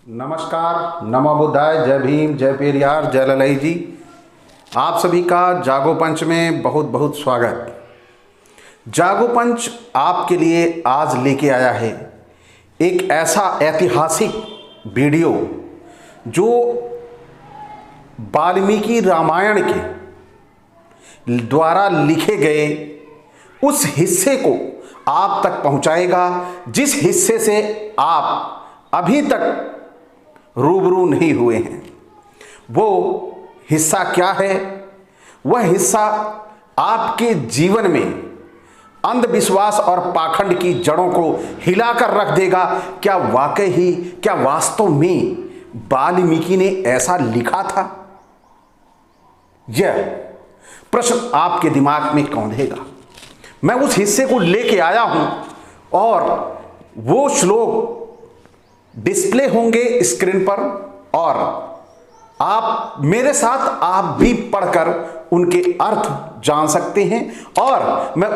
नमस्कार, नमो बुद्धाय, जय भीम, जय पेरियार, जय ललई जी। आप सभी का जागो पंच में बहुत बहुत स्वागत। जागो पंच आपके लिए आज लेके आया है एक ऐसा ऐतिहासिक वीडियो जो वाल्मीकि रामायण के द्वारा लिखे गए उस हिस्से को आप तक पहुंचाएगा जिस हिस्से से आप अभी तक रूबरू नहीं हुए हैं। वो हिस्सा क्या है? वह हिस्सा आपके जीवन में अंधविश्वास और पाखंड की जड़ों को हिलाकर रख देगा। क्या वाकई ही, क्या वास्तव में वाल्मीकि ने ऐसा लिखा था? यह प्रश्न आपके दिमाग में कौंधेगा। मैं उस हिस्से को लेके आया हूं और वो श्लोक डिस्प्ले होंगे स्क्रीन पर और आप मेरे साथ आप भी पढ़कर उनके अर्थ जान सकते हैं। और मैं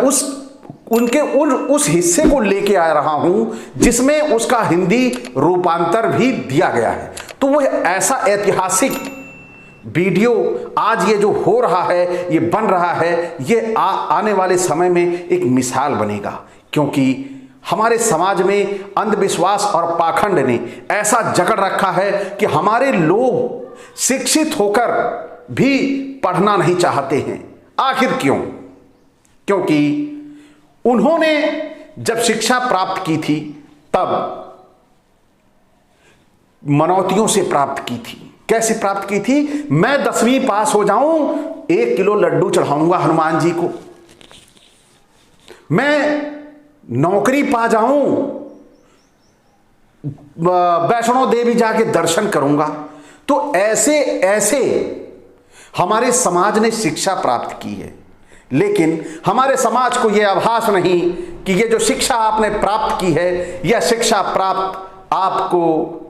उस हिस्से को लेके आ रहा हूं जिसमें उसका हिंदी रूपांतर भी दिया गया है। तो वो ऐसा ऐतिहासिक वीडियो आज ये जो हो रहा है, ये बन रहा है, ये आने वाले समय में एक मिसाल बनेगा। क्योंकि हमारे समाज में अंधविश्वास और पाखंड ने ऐसा जकड़ रखा है कि हमारे लोग शिक्षित होकर भी पढ़ना नहीं चाहते हैं। आखिर क्यों? क्योंकि उन्होंने जब शिक्षा प्राप्त की थी तब मनौतियों से प्राप्त की थी। कैसे प्राप्त की थी? मैं 10वीं पास हो जाऊं, 1 किलो लड्डू चढ़ाऊंगा हनुमान जी को। मैं नौकरी पा जाऊं, वैष्णो देवी जाके दर्शन करूंगा। तो ऐसे ऐसे हमारे समाज ने शिक्षा प्राप्त की है। लेकिन हमारे समाज को यह आभास नहीं कि ये जो शिक्षा आपने प्राप्त की है, यह शिक्षा प्राप्त आपको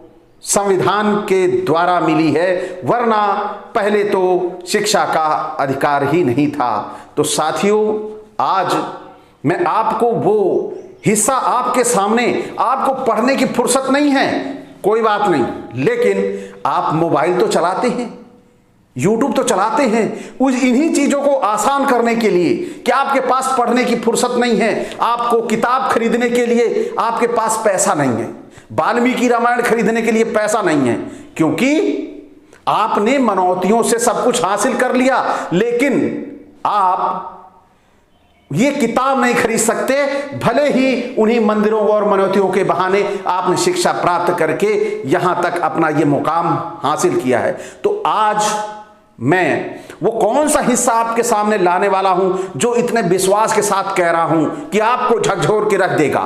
संविधान के द्वारा मिली है, वरना पहले तो शिक्षा का अधिकार ही नहीं था। तो साथियों, आज मैं आपको वो हिस्सा आपके सामने, आपको पढ़ने की फुर्सत नहीं है, कोई बात नहीं, लेकिन आप मोबाइल तो चलाते हैं, यूट्यूब तो चलाते हैं। उस इन्हीं चीजों को आसान करने के लिए कि आपके पास पढ़ने की फुर्सत नहीं है, आपको किताब खरीदने के लिए आपके पास पैसा नहीं है, वाल्मीकि रामायण खरीदने के लिए पैसा नहीं है, क्योंकि आपने मनौतियों से सब कुछ हासिल कर लिया। लेकिन आप ये किताब नहीं खरीद सकते, भले ही उन्हीं मंदिरों और मनौतियों के बहाने आपने शिक्षा प्राप्त करके यहां तक अपना ये मुकाम हासिल किया है। तो आज मैं वो कौन सा हिस्सा आपके सामने लाने वाला हूं जो इतने विश्वास के साथ कह रहा हूं कि आपको झकझोर के रख देगा।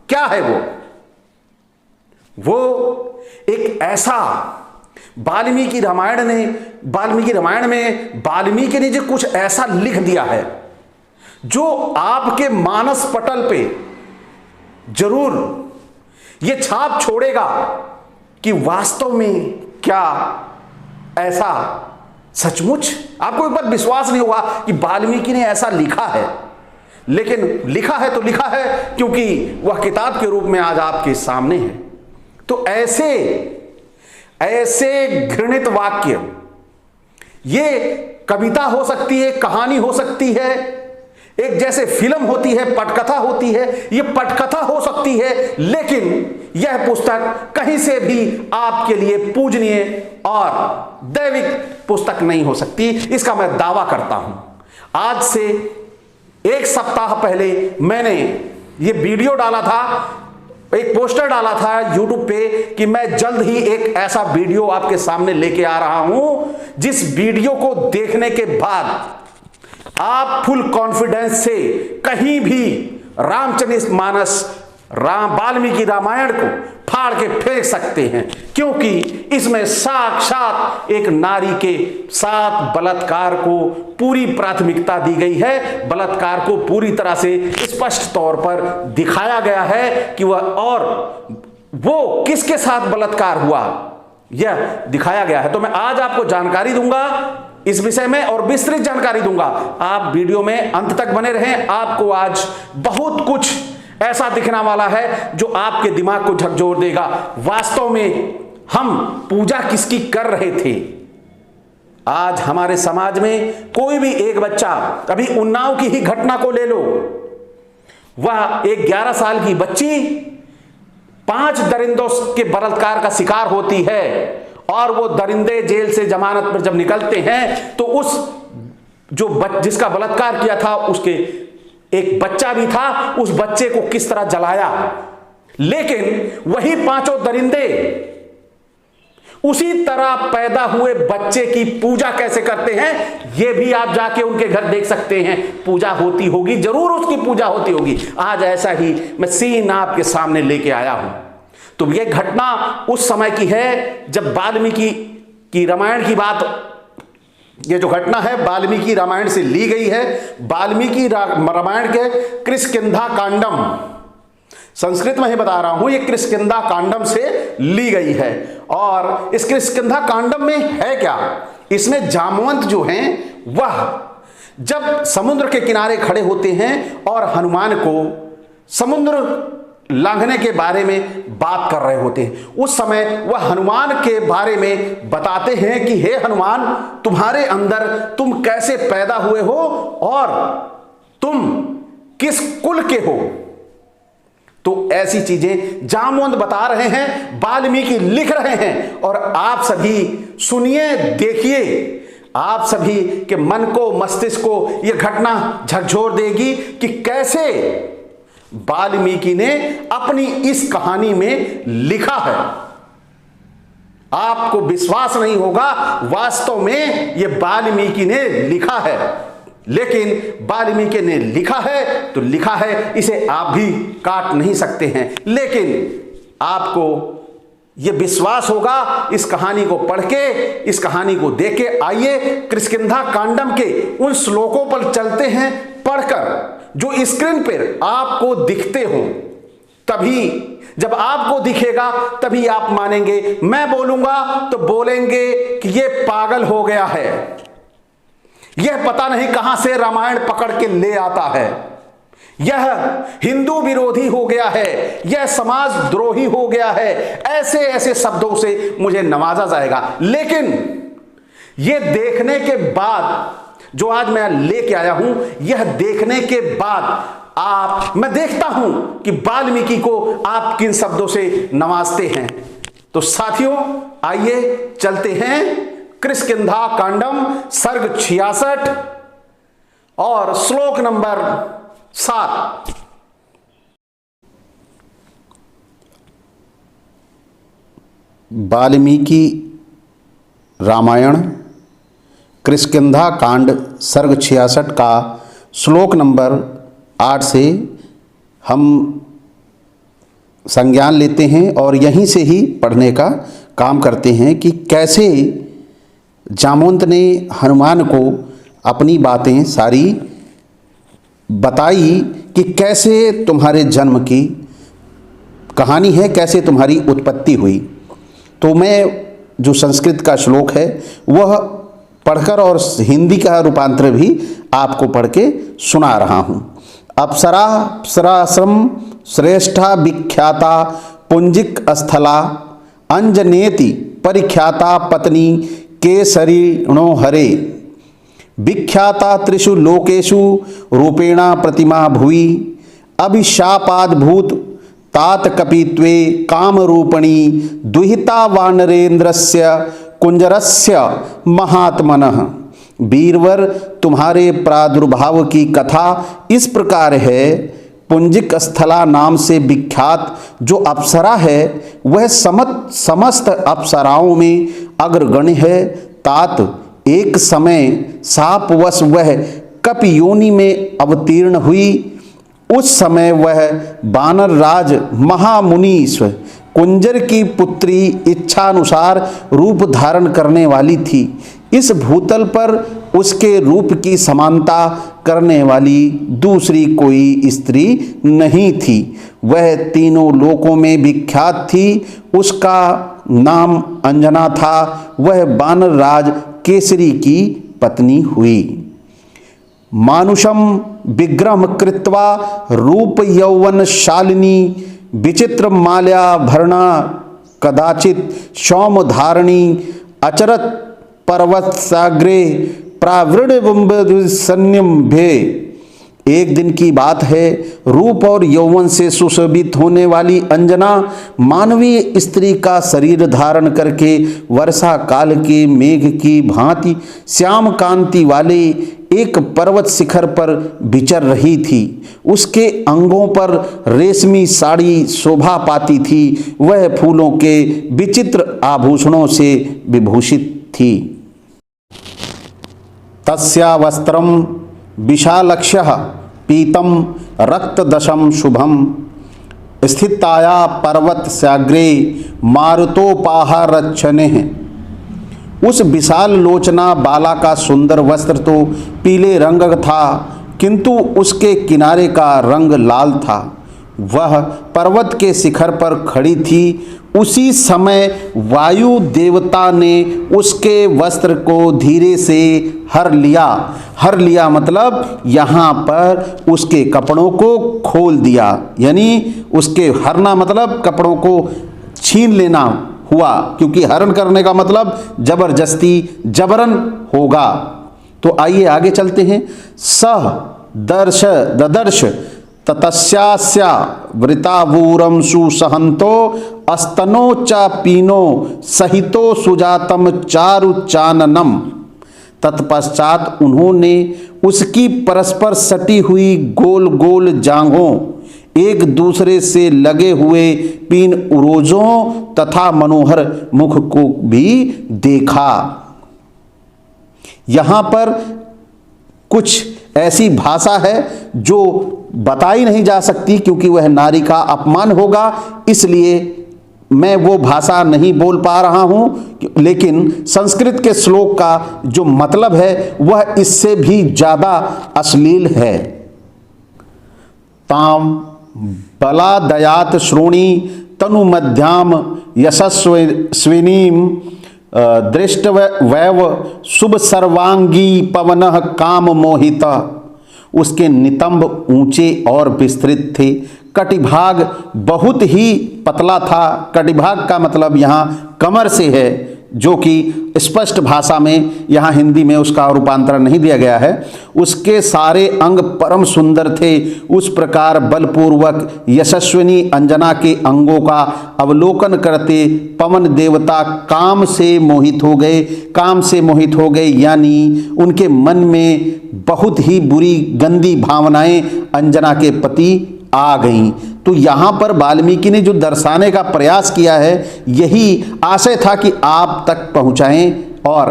क्या है वो? वो एक ऐसा वाल्मीकि रामायण में वाल्मीकि ने जो कुछ ऐसा लिख दिया है जो आपके मानस पटल पे जरूर ये छाप छोड़ेगा कि वास्तव में क्या ऐसा सचमुच आपको एक बार विश्वास नहीं होगा कि वाल्मीकि ने ऐसा लिखा है। लेकिन लिखा है तो लिखा है क्योंकि वह किताब के रूप में आज आपके सामने है। तो ऐसे घृणित वाक्य, ये कविता हो सकती है, कहानी हो सकती है, एक जैसे फिल्म होती है, पटकथा होती है, ये पटकथा हो सकती है, लेकिन यह पुस्तक कहीं से भी आपके लिए पूजनीय और दैविक पुस्तक नहीं हो सकती। इसका मैं दावा करता हूं। आज से 1 सप्ताह पहले मैंने ये वीडियो डाला था, एक पोस्टर डाला था YouTube पे कि मैं जल्द ही एक ऐसा वीडियो आपके सामने लेके आ रहा हूं जिस वीडियो को देखने के बाद आप फुल कॉन्फिडेंस से कहीं भी रामचरितमानस वाल्मीकि रामायण को फाड़ के फेंक सकते हैं, क्योंकि इसमें साक्षात एक नारी के साथ बलात्कार को पूरी प्राथमिकता दी गई है। बलात्कार को पूरी तरह से स्पष्ट तौर पर दिखाया गया है कि वह और वो किसके साथ बलात्कार हुआ, यह दिखाया गया है। तो मैं आज आपको जानकारी दूंगा इस विषय में और विस्तृत जानकारी दूंगा। आप वीडियो में अंत तक बने रहें। आपको आज बहुत कुछ ऐसा दिखने वाला है जो आपके दिमाग को झकझोर देगा। वास्तव में हम पूजा किसकी कर रहे थे। आज हमारे समाज में कोई भी एक बच्चा, अभी उन्नाव की ही घटना को ले लो, वह एक 11 साल की बच्ची 5 दरिंदों के बलात्कार का शिकार होती है और वो दरिंदे जेल से जमानत पर जब निकलते हैं तो उस जिसका बलात्कार किया था उसके एक बच्चा भी था, उस बच्चे को किस तरह जलाया। लेकिन वही 5 दरिंदे उसी तरह पैदा हुए बच्चे की पूजा कैसे करते हैं, यह भी आप जाके उनके घर देख सकते हैं। पूजा होती होगी, जरूर उसकी पूजा होती होगी। आज ऐसा ही मैं सीन आपके सामने लेके आया हूं। तो यह घटना उस समय की है जब वाल्मीकि की रामायण की बात, यह जो घटना है वाल्मीकि रामायण से ली गई है। वाल्मीकि रामायण के किष्किंधा कांडम, संस्कृत में ही बता रहा हूं, ये किष्किंधा कांडम से ली गई है। और इस किष्किंधा कांडम में है क्या, इसमें जामवंत जो हैं वह जब समुद्र के किनारे खड़े होते हैं और हनुमान को समुद्र लांघने के बारे में बात कर रहे होते हैं, उस समय वह हनुमान के बारे में बताते हैं कि हे हनुमान, तुम्हारे अंदर तुम कैसे पैदा हुए हो और तुम किस कुल के हो। तो ऐसी चीजें जामवंत बता रहे हैं, वाल्मीकि लिख रहे हैं और आप सभी सुनिए, देखिए, आप सभी के मन को, मस्तिष्क को यह घटना झकझोर देगी कि कैसे वाल्मीकि ने अपनी इस कहानी में लिखा है। आपको विश्वास नहीं होगा, वास्तव में यह वाल्मीकि ने लिखा है। लेकिन वाल्मीकि ने लिखा है तो लिखा है, इसे आप भी काट नहीं सकते हैं। लेकिन आपको यह विश्वास होगा इस कहानी को पढ़ के, इस कहानी को देख के। आइए किष्किंधा कांडम के उन श्लोकों पर चलते हैं, पढ़कर जो स्क्रीन पर आपको दिखते हो। तभी जब आपको दिखेगा तभी आप मानेंगे। मैं बोलूंगा तो बोलेंगे कि यह पागल हो गया है, यह पता नहीं कहां से रामायण पकड़ के ले आता है, यह हिंदू विरोधी हो गया है, यह समाज द्रोही हो गया है। ऐसे ऐसे शब्दों से मुझे नवाजा जाएगा। लेकिन यह देखने के बाद जो आज मैं लेके आया हूं, यह देखने के बाद मैं देखता हूं कि वाल्मीकि को आप किन शब्दों से नवाजते हैं। तो साथियों, आइए चलते हैं किष्किंधा कांडम सर्ग 66 और श्लोक नंबर 7। वाल्मीकि रामायण किष्किंधा कांड सर्ग 66 का श्लोक नंबर 8 से हम संज्ञान लेते हैं और यहीं से ही पढ़ने का काम करते हैं कि कैसे जामवंत ने हनुमान को अपनी बातें सारी बताई कि कैसे तुम्हारे जन्म की कहानी है, कैसे तुम्हारी उत्पत्ति हुई। तो मैं जो संस्कृत का श्लोक है वह पढ़कर और हिंदी का रूपांतर भी आपको पढ़ के सुना रहा हूँ। अप्सराश्रम श्रेष्ठा विख्याता पुंजिक स्थला अंजनेति परिख्याता पत्नी केसरिणो हरे विख्याता त्रिषु लोकेषु रूपेणा प्रतिमा भुवि अभिशापाद्भूत तात कपित्वे कामरूपणी दुहिता वानरेन्द्रस्य कुंजरस्य महात्मनः। वीरवर, तुम्हारे प्रादुर्भाव की कथा इस प्रकार है। पुंजिक स्थला नाम से विख्यात जो अप्सरा है वह समस्त अप्सराओं में अग्रगण्य है। तात एक समय शापवश वह कप योनि में अवतीर्ण हुई। उस समय वह वानर राज महामुनीश्व कुंजर की पुत्री इच्छानुसार रूप धारण करने वाली थी। इस भूतल पर उसके रूप की समानता करने वाली दूसरी कोई स्त्री नहीं थी। वह तीनों लोकों में विख्यात थी। उसका नाम अंजना था। वह वानर राज केसरी की पत्नी हुई। मानुषम विग्रह कृत्वा रूप यौवन शालिनी विचित्र माल्याभरणा कदाचित सौमधारिणी अचरत पर्वतसाग्रे प्रावृणबंबसन्निभे। एक दिन की बात है, रूप और यौवन से सुशोभित होने वाली अंजना मानवीय स्त्री का शरीर धारण करके वर्षा काल के मेघ की भांति श्याम कांति वाले एक पर्वत शिखर पर विचर रही थी। उसके अंगों पर रेशमी साड़ी शोभा पाती थी। वह फूलों के विचित्र आभूषणों से विभूषित थी। तस्या वस्त्रम विशालक्ष्यः पीतम रक्तदशम शुभम स्थिताया पर्वतसाग्रे मारुतोपाहारच्छने। उस विशाल लोचना बाला का सुंदर वस्त्र तो पीले रंग था, किंतु उसके किनारे का रंग लाल था। वह पर्वत के शिखर पर खड़ी थी। उसी समय वायु देवता ने उसके वस्त्र को धीरे से हर लिया। हर लिया मतलब यहाँ पर उसके कपड़ों को खोल दिया, यानी उसके हरना मतलब कपड़ों को छीन लेना हुआ, क्योंकि हरण करने का मतलब जबरदस्ती जबरन होगा। तो आइए आगे चलते हैं। सह दर्श ददर्श ततस्यास्या वृतावूरम सुसहंतो अस्तनो च पीनो सहितो सुजातम चारु चाननम। तत्पश्चात उन्होंने उसकी परस्पर सटी हुई गोल गोल जांघों, एक दूसरे से लगे हुए पीन उरोजों तथा मनोहर मुख को भी देखा। यहाँ पर कुछ ऐसी भाषा है जो बताई नहीं जा सकती, क्योंकि वह नारी का अपमान होगा, इसलिए मैं वो भाषा नहीं बोल पा रहा हूं। लेकिन संस्कृत के श्लोक का जो मतलब है वह इससे भी ज्यादा अश्लील है। ताम बलादयात श्रोणी तनु मध्याम यशस्विनीम दृष्टवैव शुभ सर्वांगी पवनः काम मोहिता। उसके नितंब ऊंचे और विस्तृत थे। कटिभाग बहुत ही पतला था। कटिभाग का मतलब यहाँ कमर से है, जो कि स्पष्ट भाषा में यहाँ हिंदी में उसका रूपांतरण नहीं दिया गया है। उसके सारे अंग परम सुंदर थे। उस प्रकार बलपूर्वक यशस्विनी अंजना के अंगों का अवलोकन करते पवन देवता काम से मोहित हो गए। काम से मोहित हो गए यानी उनके मन में बहुत ही बुरी गंदी भावनाएं अंजना के प्रति आ गईं। तो यहाँ पर वाल्मीकि ने जो दर्शाने का प्रयास किया है, यही आशय था कि आप तक पहुँचाएं और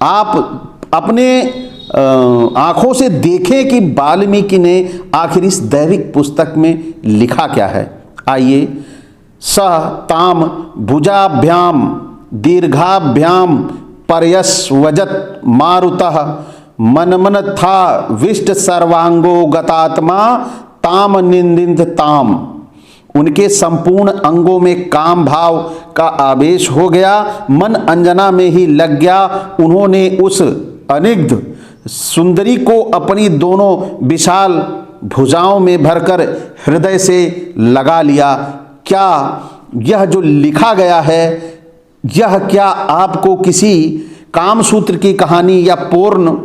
आप अपने आँखों से देखें कि वाल्मीकि ने आखिर इस दैविक पुस्तक में लिखा क्या है। आइए। सह ताम भुजाभ्याम दीर्घाभ्याम पर्यस्वजत मारुतः मनमन था विष्ट सर्वांगो गतात्मा ताम निंदित ताम। उनके संपूर्ण अंगों में काम भाव का आवेश हो गया। मन अंजना में ही लग गया। उन्होंने उस अनिग्ध सुंदरी को अपनी दोनों विशाल भुजाओं में भरकर हृदय से लगा लिया। क्या यह जो लिखा गया है, यह क्या आपको किसी कामसूत्र की कहानी या पूर्ण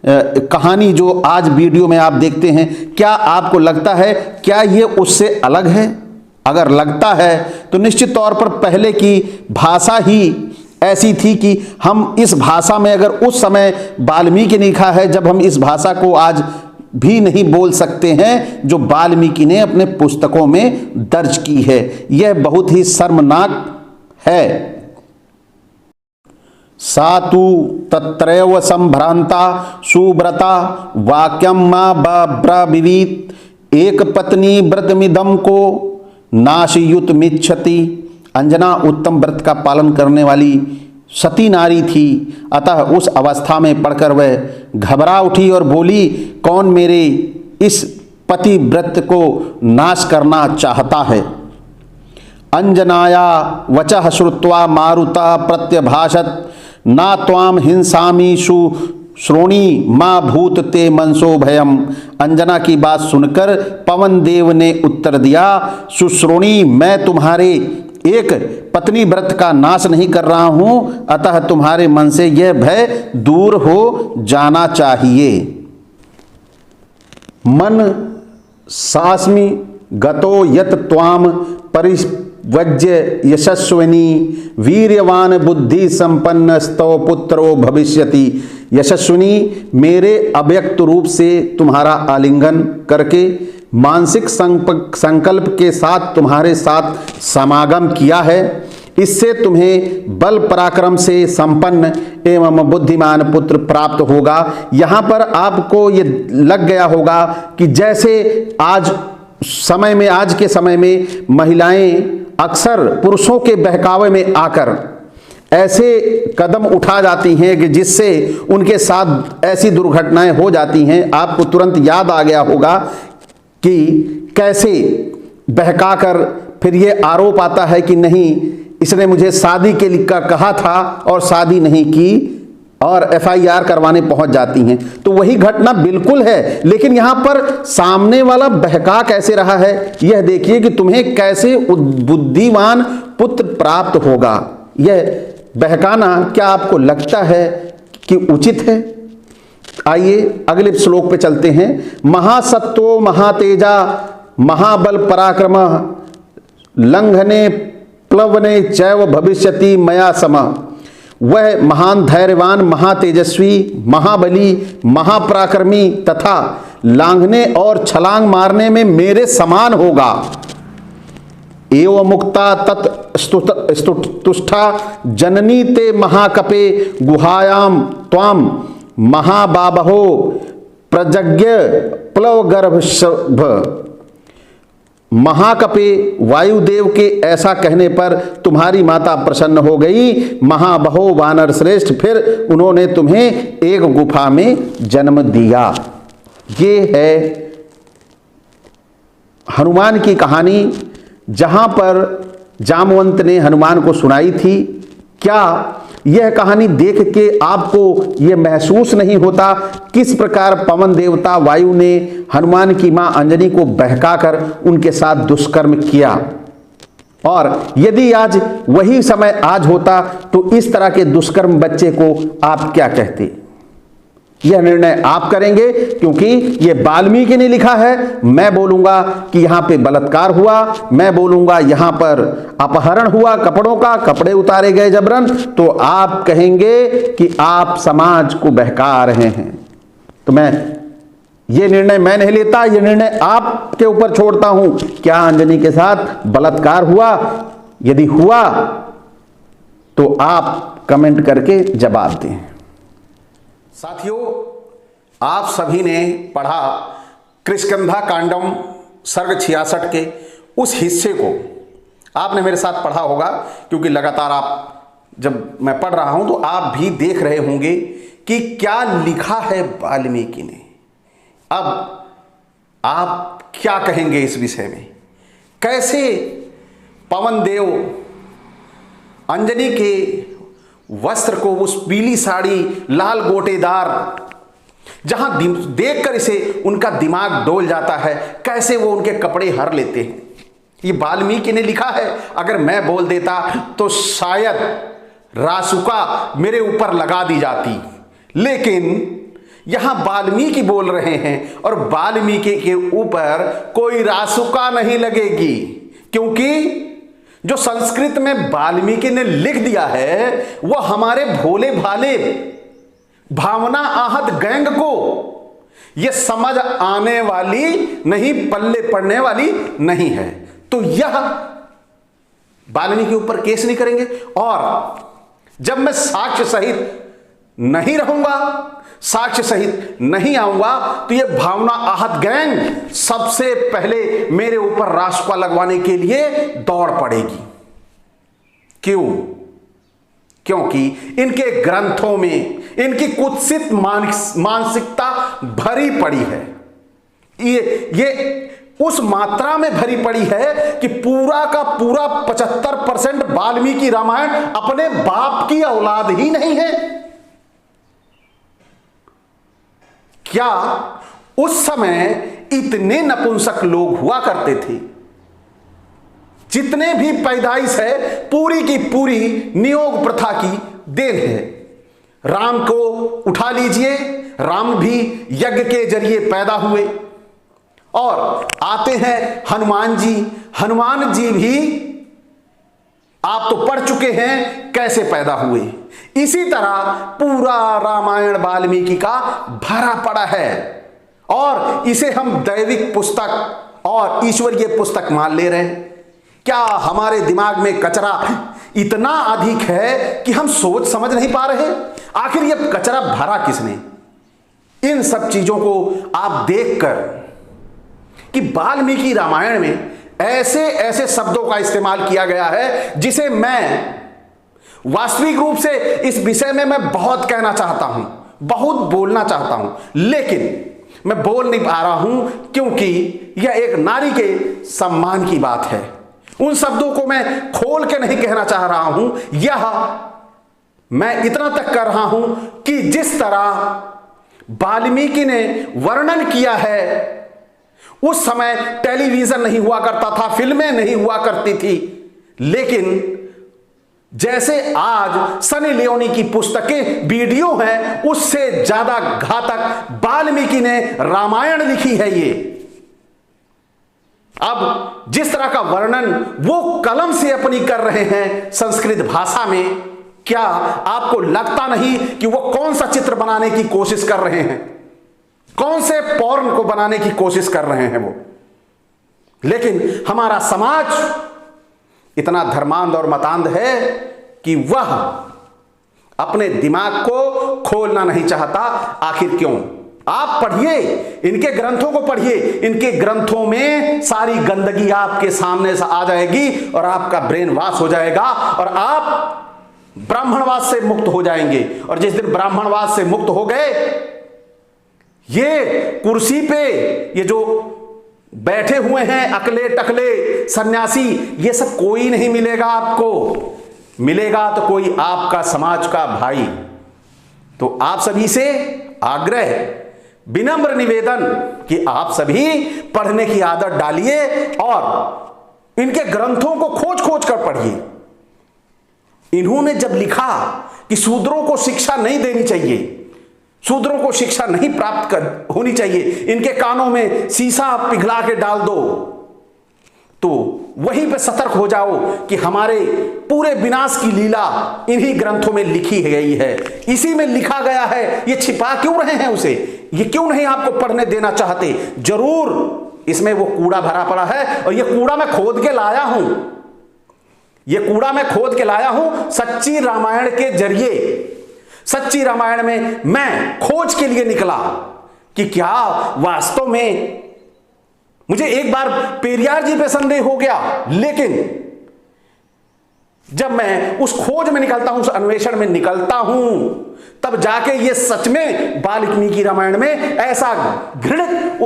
कहानी जो आज वीडियो में आप देखते हैं, क्या आपको लगता है क्या ये उससे अलग है? अगर लगता है तो निश्चित तौर पर पहले की भाषा ही ऐसी थी कि हम इस भाषा में, अगर उस समय वाल्मीकि ने लिखा है, जब हम इस भाषा को आज भी नहीं बोल सकते हैं जो वाल्मीकि ने अपने पुस्तकों में दर्ज की है, यह बहुत ही शर्मनाक है। सातु तत्रैव संभ्रांता सुव्रता वाक्यम मां ब्रवीत एक पत्नी व्रतमिदम को नाशयुत मिच्छति। अंजना उत्तम व्रत का पालन करने वाली सती नारी थी, अतः उस अवस्था में पढ़कर वह घबरा उठी और बोली, कौन मेरे इस पति व्रत को नाश करना चाहता है। अंजनाया वचः श्रुत्वा मारुता प्रत्यभाषत ना त्वाम हिंसामि श्रोणी माँ भूत ते मनसो भयम। अंजना की बात सुनकर पवन देव ने उत्तर दिया, सुश्रोणी, मैं तुम्हारे एक पत्नी व्रत का नाश नहीं कर रहा हूं, अतः तुम्हारे मन से यह भय दूर हो जाना चाहिए। मन सास्मि गतो यत त्वाम परिव्यज्य यशस्विनी वीर्यवान बुद्धि संपन्न स्तव पुत्रो भविष्यति। यशस्विनी, मेरे अव्यक्त रूप से तुम्हारा आलिंगन करके मानसिक संकल्प के साथ तुम्हारे साथ समागम किया है। इससे तुम्हें बल पराक्रम से संपन्न एवं बुद्धिमान पुत्र प्राप्त होगा। यहाँ पर आपको ये लग गया होगा कि जैसे आज के समय में महिलाएं अक्सर पुरुषों के बहकावे में आकर ऐसे कदम उठा जाती हैं कि जिससे उनके साथ ऐसी दुर्घटनाएं हो जाती हैं। आपको तुरंत याद आ गया होगा कि कैसे बहकाकर फिर ये आरोप आता है कि नहीं, इसने मुझे शादी के लिए कहा था और शादी नहीं की और FIR करवाने पहुंच जाती हैं। तो वही घटना बिल्कुल है, लेकिन यहां पर सामने वाला बहका कैसे रहा है, यह देखिए कि तुम्हें कैसे बुद्धिमान पुत्र प्राप्त होगा। यह बहकाना क्या आपको लगता है कि उचित है? आइए अगले श्लोक पे चलते हैं। महासत्वो महातेजा महाबल पराक्रम लंघने प्लवने चैव भविष्यति मया सम। वह महान धैर्यवान, महातेजस्वी, महाबली, महापराक्रमी तथा लांघने और छलांग मारने में मेरे समान होगा। एवं मुक्ता तत्स्तुष्टा जननी ते महाकपे गुहायाम त्वाम महाबाबहो प्रजज्ञ प्लवगर्भ। महाकपे वायुदेव के ऐसा कहने पर तुम्हारी माता प्रसन्न हो गई। महाबहो वानर श्रेष्ठ, फिर उन्होंने तुम्हें एक गुफा में जन्म दिया। ये है हनुमान की कहानी, जहां पर जामवंत ने हनुमान को सुनाई थी। क्या यह कहानी देख के आपको यह महसूस नहीं होता किस प्रकार पवन देवता वायु ने हनुमान की मां अंजनी को बहकाकर उनके साथ दुष्कर्म किया? और यदि आज वही समय आज होता तो इस तरह के दुष्कर्म बच्चे को आप क्या कहते? यह निर्णय आप करेंगे, क्योंकि यह वाल्मीकि ने लिखा है। मैं बोलूंगा कि यहां पे बलात्कार हुआ, मैं बोलूंगा यहां पर अपहरण हुआ कपड़ों का, कपड़े उतारे गए जबरन, तो आप कहेंगे कि आप समाज को बहका रहे हैं। तो यह निर्णय मैं नहीं लेता, यह निर्णय आपके ऊपर छोड़ता हूं। क्या अंजनी के साथ बलात्कार हुआ? यदि हुआ तो आप कमेंट करके जवाब दें। साथियों, आप सभी ने पढ़ा कृष्णगंधा कांडम सर्ग 66 के उस हिस्से को आपने मेरे साथ पढ़ा होगा, क्योंकि लगातार आप जब मैं पढ़ रहा हूं तो आप भी देख रहे होंगे कि क्या लिखा है वाल्मीकि ने। अब आप क्या कहेंगे इस विषय में? कैसे पवन देव अंजनी के वस्त्र को, उस पीली साड़ी लाल गोटेदार, जहां देखकर इसे उनका दिमाग डोल जाता है, कैसे वो उनके कपड़े हर लेते हैं। ये वाल्मीकि ने लिखा है। अगर मैं बोल देता तो शायद रासुका मेरे ऊपर लगा दी जाती, लेकिन यहां वाल्मीकि बोल रहे हैं और वाल्मीकि के ऊपर कोई रासुका नहीं लगेगी, क्योंकि जो संस्कृत में वाल्मीकि ने लिख दिया है वह हमारे भोले भाले भावना आहत गैंग को यह समझ आने वाली नहीं, पल्ले पड़ने वाली नहीं है। तो यह वाल्मीकि के ऊपर केस नहीं करेंगे। और जब मैं साक्ष्य सहित नहीं रहूंगा, साक्ष्य सहित नहीं आऊंगा, तो यह भावना आहत गैंग सबसे पहले मेरे ऊपर रासुका लगवाने के लिए दौड़ पड़ेगी। क्यों? क्योंकि इनके ग्रंथों में इनकी कुत्सित मानसिकता भरी पड़ी है। ये उस मात्रा में भरी पड़ी है कि पूरा का पूरा 75% वाल्मीकि रामायण अपने बाप की औलाद ही नहीं है। क्या उस समय इतने नपुंसक लोग हुआ करते थे? जितने भी पैदाइश है पूरी की पूरी नियोग प्रथा की देन है। राम को उठा लीजिए, राम भी यज्ञ के जरिए पैदा हुए। और आते हैं हनुमान जी, हनुमान जी भी आप तो पढ़ चुके हैं कैसे पैदा हुए। इसी तरह पूरा रामायण वाल्मीकि का भरा पड़ा है और इसे हम दैविक पुस्तक और ईश्वरीय पुस्तक मान ले रहे हैं। क्या हमारे दिमाग में कचरा इतना अधिक है कि हम सोच समझ नहीं पा रहे? आखिर ये कचरा भरा किसने? इन सब चीजों को आप देखकर कि वाल्मीकि रामायण में ऐसे ऐसे शब्दों का इस्तेमाल किया गया है जिसे मैं वास्तविक रूप से इस विषय में मैं बहुत कहना चाहता हूं, बहुत बोलना चाहता हूं, लेकिन मैं बोल नहीं पा रहा हूं क्योंकि यह एक नारी के सम्मान की बात है। उन शब्दों को मैं खोल के नहीं कहना चाह रहा हूं, यह मैं इतना तक कर रहा हूं कि जिस तरह वाल्मीकि ने वर्णन किया है, उस समय टेलीविजन नहीं हुआ करता था, फिल्में नहीं हुआ करती थी, लेकिन जैसे आज सनी लियोनी की पुस्तकें वीडियो हैं, उससे ज्यादा घातक वाल्मीकि ने रामायण लिखी है। ये अब जिस तरह का वर्णन वो कलम से अपनी कर रहे हैं संस्कृत भाषा में, क्या आपको लगता नहीं कि वो कौन सा चित्र बनाने की कोशिश कर रहे हैं, कौन से पॉर्न को बनाने की कोशिश कर रहे हैं वो? लेकिन हमारा समाज इतना धर्मांध और मतांध है कि वह अपने दिमाग को खोलना नहीं चाहता। आखिर क्यों? आप पढ़िए, इनके ग्रंथों को पढ़िए, इनके ग्रंथों में सारी गंदगी आपके सामने से आ जाएगी और आपका ब्रेन वॉश हो जाएगा और आप ब्राह्मणवाद से मुक्त हो जाएंगे। और जिस दिन ब्राह्मणवाद से मुक्त हो गए, ये कुर्सी पे ये जो बैठे हुए हैं अकले टकले सन्यासी, ये सब कोई नहीं मिलेगा आपको। मिलेगा तो कोई आपका समाज का भाई। तो आप सभी से आग्रह, विनम्र निवेदन कि आप सभी पढ़ने की आदत डालिए और इनके ग्रंथों को खोज खोज कर पढ़िए। इन्होंने जब लिखा कि शूद्रों को शिक्षा नहीं देनी चाहिए, शूद्रों को शिक्षा नहीं प्राप्त होनी चाहिए, इनके कानों में शीशा पिघला के डाल दो, तो वहीं पे सतर्क हो जाओ कि हमारे पूरे विनाश की लीला इन्हीं ग्रंथों में लिखी गई है, इसी में लिखा गया है। ये छिपा क्यों रहे हैं उसे? ये क्यों नहीं आपको पढ़ने देना चाहते? जरूर इसमें वो कूड़ा भरा पड़ा है और ये कूड़ा मैं खोद के लाया हूं, ये कूड़ा मैं खोद के लाया हूं सच्ची रामायण के जरिए। सच्ची रामायण में मैं खोज के लिए निकला कि क्या वास्तव में, मुझे एक बार पेरियार जी पे संदेह हो गया, लेकिन जब मैं उस खोज में निकलता हूं, उस अन्वेषण में निकलता हूं, तब जाके ये सच में वाल्मीकि रामायण में ऐसा घृणित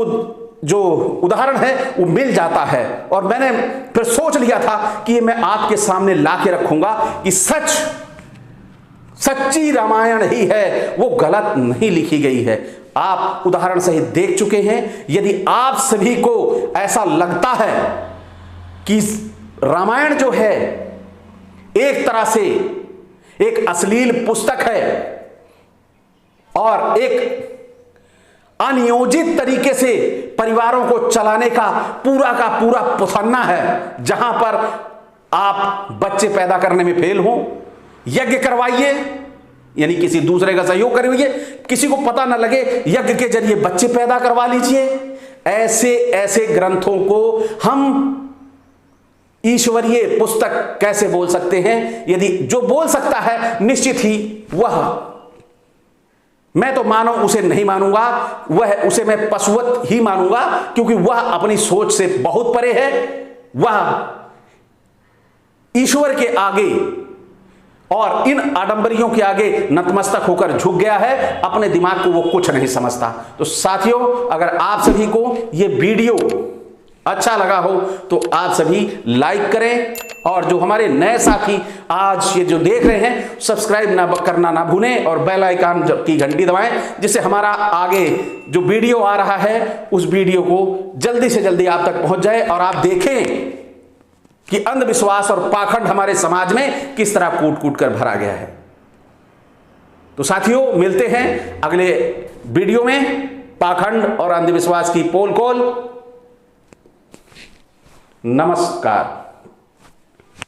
जो उदाहरण है वो मिल जाता है। और मैंने फिर सोच लिया था कि ये मैं आपके सामने ला के रखूंगा कि सच्ची रामायण ही है, वो गलत नहीं लिखी गई है। आप उदाहरण सहित देख चुके हैं। यदि आप सभी को ऐसा लगता है कि रामायण जो है एक तरह से एक अश्लील पुस्तक है और एक अनियोजित तरीके से परिवारों को चलाने का पूरा पुथन्ना है, जहां पर आप बच्चे पैदा करने में फेल हो, यज्ञ करवाइए, यानी किसी दूसरे का सहयोग करिए, किसी को पता ना लगे, यज्ञ के जरिए बच्चे पैदा करवा लीजिए। ऐसे ऐसे ग्रंथों को हम ईश्वरीय पुस्तक कैसे बोल सकते हैं? यदि जो बोल सकता है निश्चित ही वह, मैं तो मानो उसे नहीं मानूंगा, वह उसे मैं पशुवत ही मानूंगा, क्योंकि वह अपनी सोच से बहुत परे है। वह ईश्वर के आगे और इन आडंबरियों के आगे नतमस्तक होकर झुक गया है, अपने दिमाग को वो कुछ नहीं समझता। तो साथियों, अगर आप सभी को ये वीडियो अच्छा लगा हो तो आप सभी लाइक करें, और जो हमारे नए साथी आज ये जो देख रहे हैं, सब्सक्राइब करना ना भूलें और बेल आइकन की घंटी दबाएं, जिससे हमारा आगे जो वीडियो आ रहा है उस वीडियो को जल्दी से जल्दी आप तक पहुंच जाए और आप देखें। कि अंधविश्वास और पाखंड हमारे समाज में किस तरह कूट कूट कर भरा गया है। तो साथियों, मिलते हैं अगले वीडियो में पाखंड और अंधविश्वास की पोल खोल। नमस्कार।